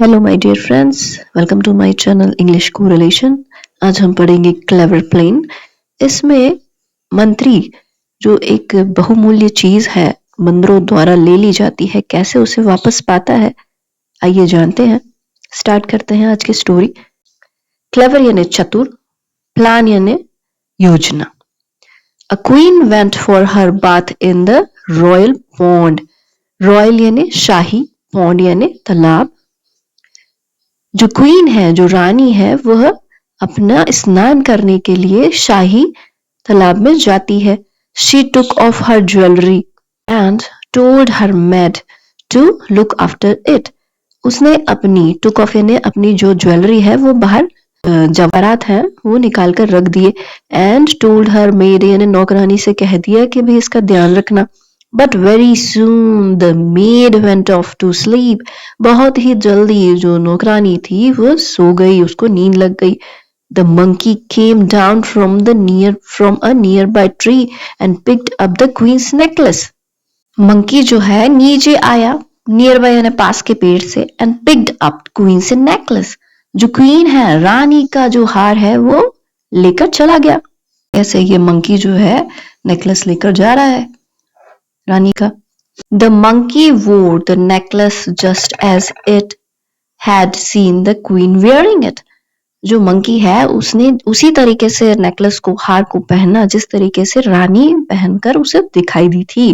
Hello my dear friends, welcome to my channel English correlation. आज हम पढ़ेंगे clever plane. इसमें मंत्री जो एक बहुमूल्य चीज है बंदरों द्वारा ले ली जाती है, कैसे उसे वापस पाता है, आइए जानते हैं। स्टार्ट करते हैं आज की स्टोरी। क्लेवर यानी चतुर, प्लान यानी योजना। A queen went for her bath in the royal pond. Royal यानी शाही, पॉन्ड यानी तालाब। जो क्वीन है, जो रानी है, वह अपना स्नान करने के लिए शाही तालाब में जाती है। She took off her jewelry and told her maid to look after it. उसने अपनी took off यानी अपनी जो ज्वेलरी है वो बाहर जवाहरात हैं वो निकाल कर रख दिए। And told her maid यानी नौकरानी से कह दिया कि भाई इसका ध्यान रखना। But very soon the maid went off to sleep. बहुत ही जल्दी जो नौकरानी थी वो सो गई, उसको नींद लग गई। The monkey came down from a nearby tree and picked up the queen's necklace. Monkey जो है नीचे आया, नियर बाय यानी पास के पेड़ से, and picked up queen's necklace. जो क्वीन है, रानी का जो हार है वो लेकर चला गया। ऐसे ये मंकी जो है नेकलेस लेकर जा रहा है रानी का। The monkey wore the necklace just as it had seen the queen wearing it. जो मंकी है उसने उसी तरीके से नेकलेस को, हार को पहना जिस तरीके से रानी पहनकर उसे दिखाई दी थी।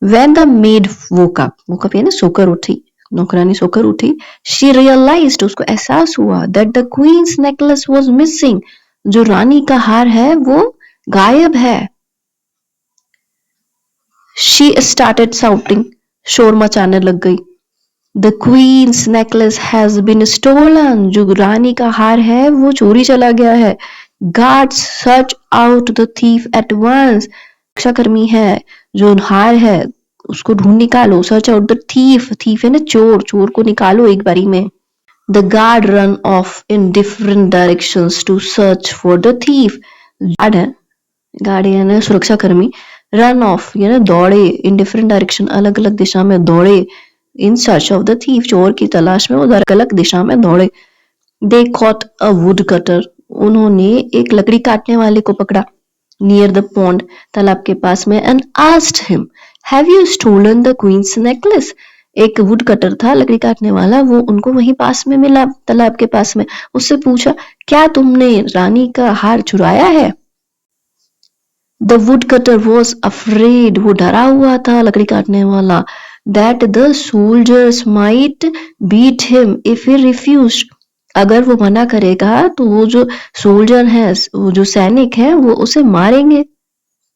When the maid woke up यानी सोकर उठी, नौकरानी सोकर उठी, she realized, उसको एहसास हुआ, that the queen's necklace was missing. जो रानी का हार है वो गायब है। She started shouting, शोर मचाने लग गई। The queen's necklace has been stolen. जो रानी का हार है वो चोरी चला गया है। Guards search out the thief at once. रक्षाकर्मी है, जो हार है उसको ढूंढ निकालो। Search out the thief. thief है ना चोर, चोर को निकालो एक बारी में। The guard run off in different directions to search for the thief. guard है, guard यानी सुरक्षाकर्मी, रन ऑफ यानी दौड़े, इन डिफरेंट डायरेक्शन अलग अलग दिशा में दौड़े, in search of the thief चोर की तलाश में वो अलग अलग दिशा में दौड़े। They caught a would cutter, उन्होंने एक लकड़ी काटने वाले को पकड़ा। नियर द पॉन्ड, तालाब के पास में, and asked him, have you stolen the queen's necklace. एक वुड कटर था, लकड़ी काटने वाला, वो उनको वहीं पास में मिला, तालाब के पास में। उससे पूछा, क्या तुमने रानी का हार चुराया है? The woodcutter was afraid, वो डरा हुआ था लकड़ी काटने वाला, that the soldiers might beat him if he refused. अगर वो मना करेगा तो वो जो सोल्जर है, वो जो सैनिक है, वो उसे मारेंगे।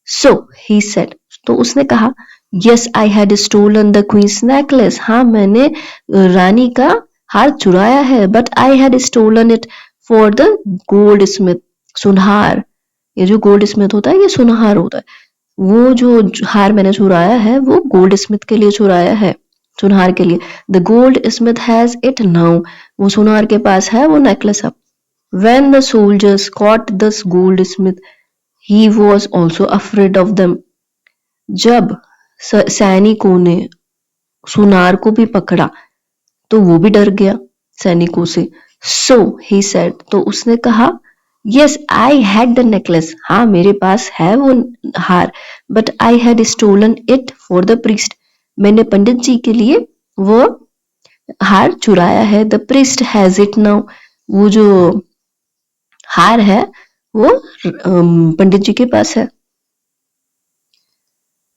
So he said, तो उसने कहा, yes I had stolen the queen's necklace. हाँ मैंने रानी का हार चुराया है, but I had stolen it for the goldsmith. सुनहार, ये जो गोल्ड स्मिथ होता है ये सुनहार होता है। वो जो हार मैंने चुराया है वो गोल्ड स्मिथ के लिए चुराया है, सुनहार के लिए। The gold Smith has it now, वो सुनहार के पास है वो नेकलेस अब। When the soldiers caught this goldsmith, he was also afraid of them. जब सैनिकों ने सुनार को भी पकड़ा तो वो भी डर गया सैनिकों से। So he said, तो उसने कहा, Yes, I had the necklace. हाँ मेरे पास है वो हार, but I had stolen it for the priest. मैंने पंडित जी के लिए वो हार चुराया है। The priest has it now. वो जो हार है वो पंडित जी के पास है।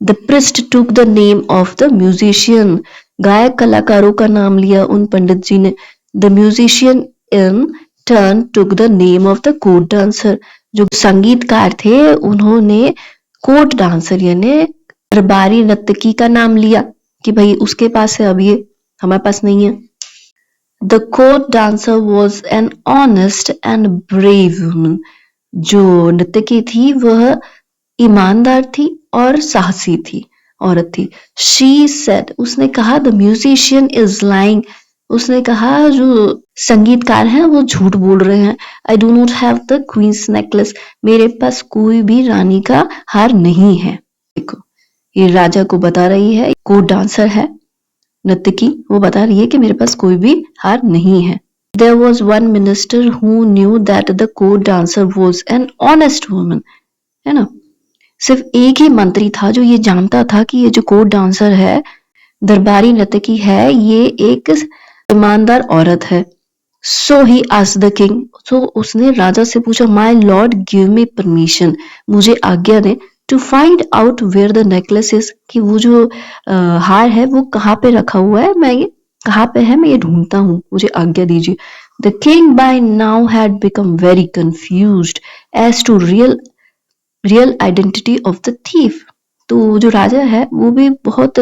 The priest took the name of the musician. गायक कलाकारों का नाम लिया उन पंडित जी ने। The musician in turn took the name of the court dancer. जो संगीतकार थे उन्होंने कोर्ट डांसर यानी दरबारी नर्तकी का नाम लिया कि भाई उसके पास है, अब ये हमारे पास नहीं है। The court dancer was an honest and brave woman. जो नर्तकी थी वह ईमानदार थी और साहसी थी, औरत थी। She said, उसने कहा, the musician is lying. उसने कहा जो संगीतकार हैं वो झूठ बोल रहे हैं। I do not have the queen's necklace. मेरे पास कोई भी रानी का हार नहीं है। देखो ये राजा को बता रही है, कोर्ट डांसर है नर्तकी वो बता रही है कि मेरे पास कोई भी हार नहीं है। There was one minister who knew that the court dancer was an honest woman, है ना? सिर्फ एक ही मंत्री था जो ये जानता था कि ये जो कोर्ट डांसर है, दरबारी नर्तकी है, ये एक ईमानदार औरत है। So he asked the king, so उसने राजा से पूछा, My lord, give me permission, मुझे आज्ञा दे to find out where the necklace is, कि वो जो हार है वो कहाँ पे रखा हुआ है, मैं ये कहाँ पे है, मैं ये ढूंढता हूँ, मुझे आज्ञा दीजिए। The king by now had become very confused as to real identity of the thief. तो जो राजा है वो भी बहुत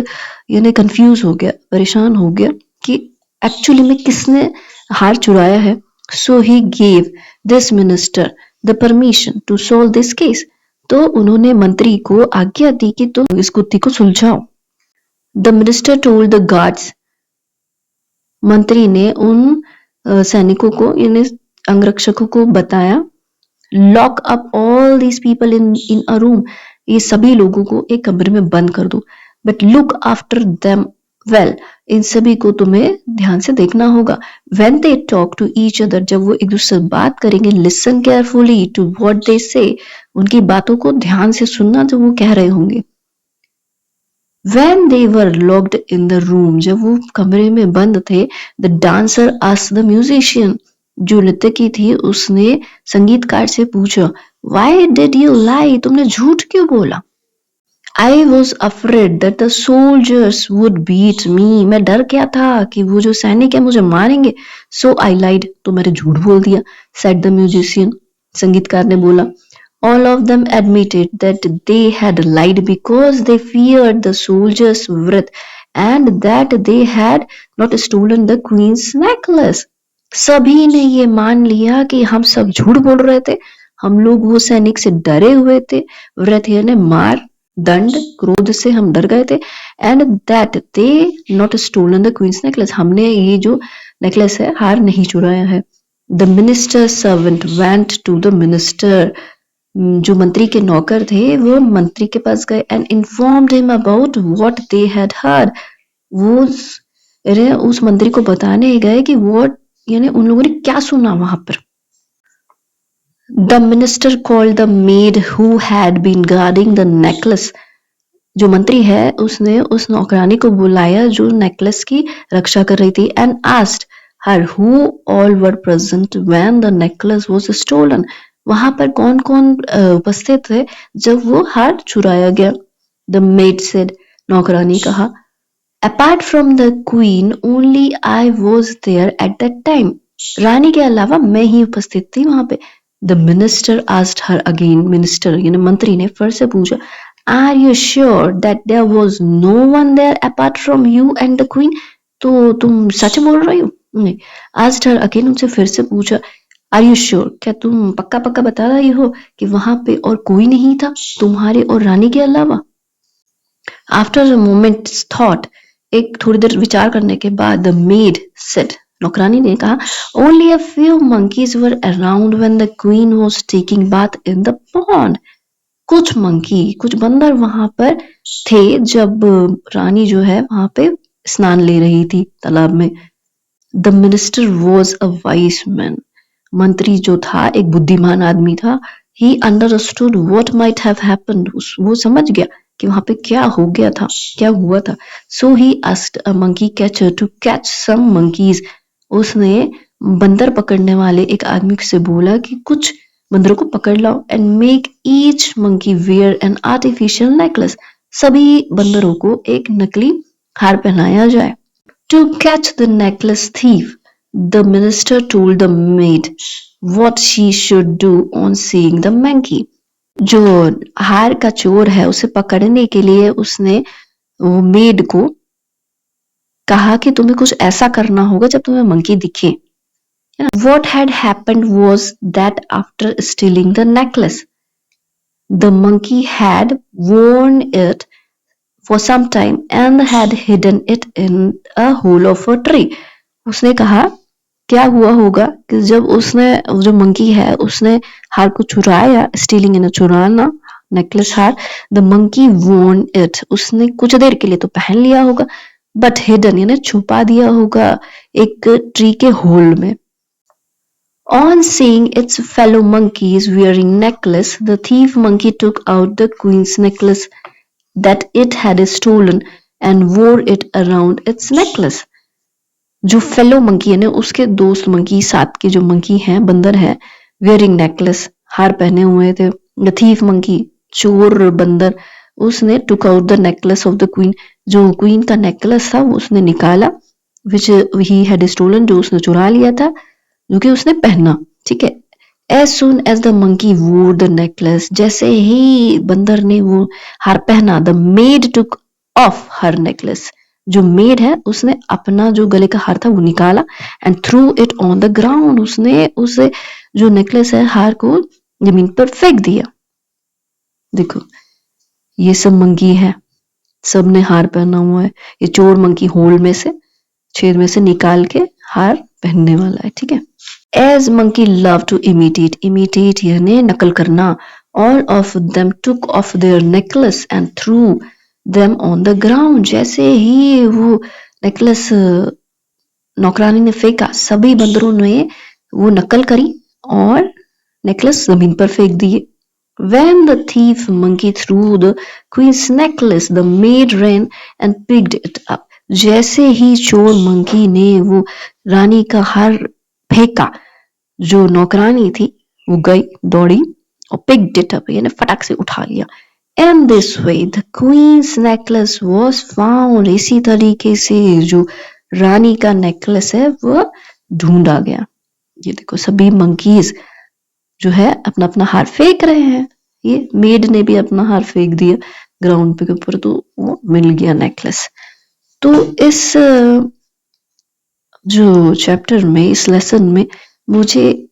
यानी कंफ्यूज हो गया, परेशान हो गया कि एक्चुअली में किसने हार चुराया है। So he gave this minister the permission to solve this case, तो उन्होंने मंत्री को आज्ञा दी कि तुम इस गुत्थी को सुलझाओ। The minister told the guards, मंत्री ने उन सैनिकों को यानी अंगरक्षकों को बताया, lock up all these people in a room, ये सभी लोगों को एक कमरे में बंद कर दो, but look after them well, इन सभी को तुम्हें ध्यान से देखना होगा। When they talk to each other, जब वो एक दूसरे से बात करेंगे, listen carefully to what they say, उनकी बातों को ध्यान से सुनना जो वो कह रहे होंगे। When they were locked in the room, जब वो कमरे में बंद थे, the dancer asked the musician, जो नर्तकी थी उसने संगीतकार से पूछा, Why did you lie? तुमने झूठ क्यों बोला? I was afraid that the soldiers would beat me. मैं डर गया था कि वो जो सैनिक है मुझे मारेंगे. So I lied. तो मैंने झूठ बोल दिया. Said the musician. संगीतकार ने बोला. All of them admitted that they had lied because they feared the soldiers' wrath and that they had not stolen the queen's necklace. सभी ने ये मान लिया कि हम सब झूठ बोल रहे थे, हम लोग वो सैनिक से डरे हुए थे, व्रत यानी मार, दंड, क्रोध से हम डर गए थे, and that they not stolen the queen's necklace, हमने ये जो नेकलेस है हार नहीं चुराया है। The minister servant went to the minister, जो मंत्री के नौकर थे वो मंत्री के पास गए and informed him about what they had heard, वो उस मंत्री को बताने गए कि व्हाट यानी उन लोगों ने क्या सुना वहां पर। The minister called the maid who had been guarding the necklace, जो मंत्री है उसने उस नौकरानी को बुलाया जो नेकलेस की रक्षा कर रही थी, and asked her who all were present when the necklace was stolen, वहां पर कौन कौन उपस्थित थे जब वो हार चुराया गया। द मेड सेड, नौकरानी कहा, apart from the queen only I was there at that time, रानी के अलावा मैं ही उपस्थित थी वहां पे। The minister asked her again, minister यानी मंत्री ने फिर से पूछा, are you sure that there was no one there apart from you and the queen, तो तुम सच बोल रही हो? नहीं। आस्क्ड हर अगेन, उनसे फिर से पूछा, आर यू श्योर, क्या तुम पक्का पक्का बता रही हो कि वहां पे और कोई नहीं था तुम्हारे और रानी के अलावा? आफ्टर अ मोमेंट्स थॉट, एक थोड़ी देर विचार करने के बाद द मेड सेड, नौकरानी ने कहा, only a few monkeys were around when the queen was taking bath in the pond, कुछ मंकी, कुछ बंदर वहां पर थे जब रानी जो है वहां पे स्नान ले रही थी तालाब में। The minister was a wise man, मंत्री जो था एक बुद्धिमान आदमी था। He understood what might have happened, वो समझ गया कि वहां पे क्या हो गया था, क्या हुआ था। So he asked a monkey catcher to catch some monkeys, उसने बंदर पकड़ने वाले एक आदमी से बोला कि कुछ बंदरों को पकड़ लाओ, and make each monkey wear an artificial necklace, सभी बंदरों को एक नकली हार पहनाया जाए। To catch the necklace thief, the minister told the maid what she should do on seeing the monkey. जो हार का चोर है उसे पकड़ने के लिए उसने वो मेड को कहा कि तुम्हें कुछ ऐसा करना होगा जब तुम्हें मंकी दिखे। What had happened was that after stealing the necklace, the monkey had worn it for some time and had hidden it in a hole of a tree. उसने कहा क्या हुआ होगा कि जब उसने जो मंकी है उसने हार को चुराया, स्टीलिंग यानी चुराना, नेकलेस हार, द मंकी वोन इट, उसने कुछ देर के लिए तो पहन लिया होगा, बट हिडन यानी छुपा दिया होगा एक ट्री के होल में। On seeing its fellow monkeys wearing necklace, the thief monkey took out the queen's necklace that it had stolen and wore it around its necklace. जो फेलो मंकी है ना, उसके दोस्त मंकी, साथ के जो मंकी हैं, बंदर हैं, वेयरिंग नेकलेस, हार पहने हुए थे। द थीफ मंकी, चोर बंदर, उसने took out the necklace of the queen, जो क्वीन का नेकलेस था वो उसने निकाला, विच ही हैड स्टोलन, जो उसने चुरा लिया था, जो कि उसने पहना। ठीक है। As soon as the monkey wore the necklace, जैसे ही बंदर ने वो हार पहना, the maid took off her necklace, जो मेड है उसने अपना जो गले का हार था वो निकाला, and threw it on the ground, उसने उसे जो नेकलेस है हार को जमीन पर फेंक दिया। देखो ये सब मंकी है, सब ने हार पहना हुआ है। ये चोर मंकी होल में से, छेद में से निकाल के हार पहनने वाला है। ठीक है। As monkey love to imitate यानी नकल करना, all of them took off their necklace and threw them on the ground, जैसे ही वो नेकलेस नौकरानी ने फेंका, सभी बंदरों ने वो नकल करी और नेकलेस जमीन पर फेंक दिए। When the thief monkey threw the queen's necklace, the maid ran and picked it up. जैसे ही चोर मंकी ने वो रानी का हार फेंका, जो नौकरानी थी वो गई, दौड़ी और picked it up यानी फटाक से उठा लिया। And this way the queen's necklace was found, इसी तरीके से जो रानी का नेकलेस है वो ढूंढा गया। ये देखो सभी मंकीज जो है अपना अपना हार फेंक रहे हैं, ये मेड ने भी अपना हार फेंक दिया ग्राउंड पे ऊपर, तो वो मिल गया नेकलेस। तो इस जो चैप्टर में, इस लेसन में मुझे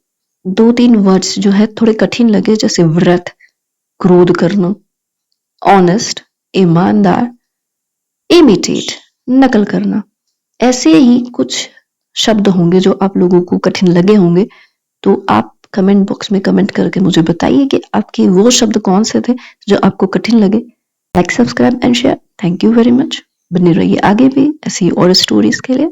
2-3 वर्ड्स जो है थोड़े कठिन लगे, जैसे व्रत, क्रोध करना, ऑनेस्ट, ईमानदार, इमिटेट, नकल करना। ऐसे ही कुछ शब्द होंगे जो आप लोगों को कठिन लगे होंगे, तो आप कमेंट बॉक्स में कमेंट करके मुझे बताइए कि आपके वो शब्द कौन से थे जो आपको कठिन लगे। Like, subscribe and share. Thank you very much. बने रहिए आगे भी ऐसी और स्टोरीज के लिए।